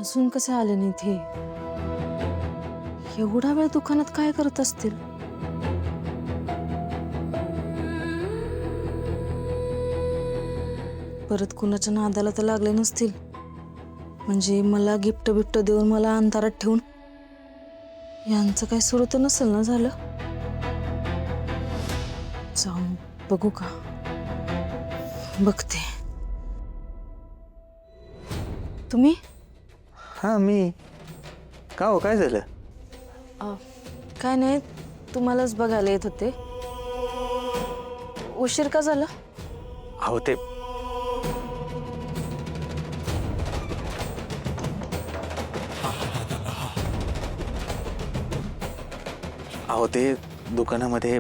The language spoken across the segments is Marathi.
अजून कसे आले नाही ते? एवढा वेळ दुकानात काय करत असतील? परत कुणाच्या नादाला तर लागले नसतील, म्हणजे मला गिफ्ट बिफ्ट देऊन मला अंधारात ठेवून यांचं काय सुरू तर नसेल ना झालं? जाऊन बघू का? बघते. तुम्ही? हां मी. का हो, काय झालं? काय नाही, तुम्हालाच बघायला येत होते. उशीर का झाला? अहो ते दुकानामध्ये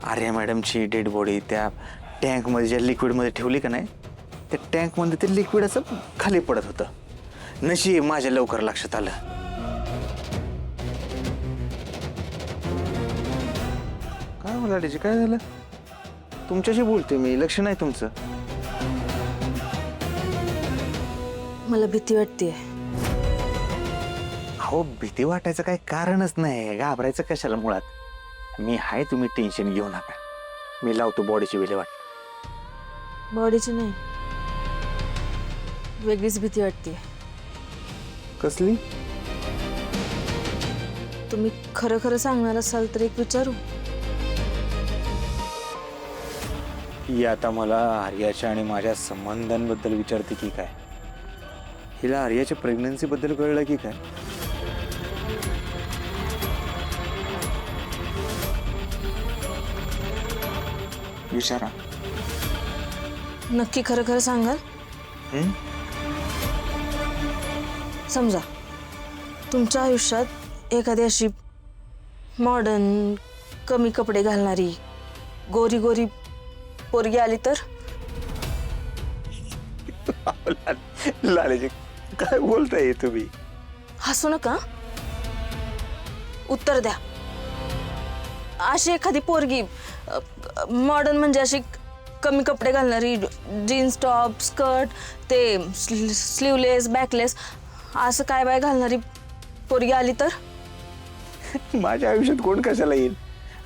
आर्या मॅडमची डेड बॉडी त्या टँकमध्ये ज्या लिक्विडमध्ये ठेवली का नाही, त्या टँकमध्ये ते लिक्विड असं खाली पडत होतं. नशीब माझ्या लवकर लक्षात आलं. काय मला काय झालं? तुमच्याशी बोलतोय मी, लक्ष नाही तुमचं. मला भीती वाटते. अहो भीती वाटायचं काही कारणच नाही, घाबरायचं कशाला मुळात. मी आहे, तुम्ही टेन्शन घेऊ नका. मी लावतो बॉडीची विल्हेवाट. बॉडीची नाही, वेगळीच भीती वाटते. कसली? तुम्ही खरं खरं सांगणार असाल तर एक विचारू? ही आता मला आर्याच्या आणि माझ्या संबंधांबद्दल विचारते की काय? हिला आर्याच्या प्रेग्नन्सी बद्दल कळलं की काय? विचारा. नक्की खरं खरं सांगाल? समजा तुमच्या आयुष्यात एखादी अशी मॉडर्न, कमी कपडे घालणारी, गोरी गोरी पोरगी आली तर? लालेजी काय बोलताय तुम्ही? हसू नका, उत्तर द्या. अशी एखादी पोरगी मॉडर्न, म्हणजे अशी कमी कपडे घालणारी, जीन्स टॉप, स्कर्ट, ते स्लीवलेस, बॅकलेस, असं काय बाय घालणारी पोरगी आली तर? माझ्या आयुष्यात कोण कशाला येईल?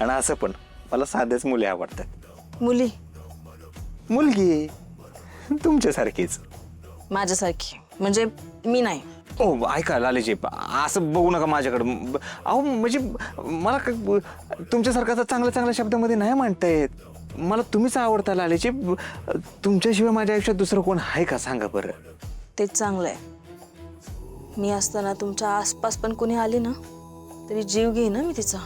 आणि असं पण मला साध्याच मुली आवडतात. मुली? मुलगी तुमच्यासारखीच. माझ्यासारखी म्हणजे मी नाही. ओ ऐका लालेजी, असं बघू नका माझ्याकडं. अहो म्हणजे मला तुमच्यासारखं असं चांगल्या चांगल्या शब्दामध्ये नाही म्हणता येत. मला तुम्हीच आवडता लालेजी. तुमच्याशिवाय माझ्या आयुष्यात दुसरं कोण आहे का सांगा बरं? तेच चांगलं आहे. मी असताना तुमच्या आसपास पण कोणी आली ना तरी जीव घेईन ना मी तिचा.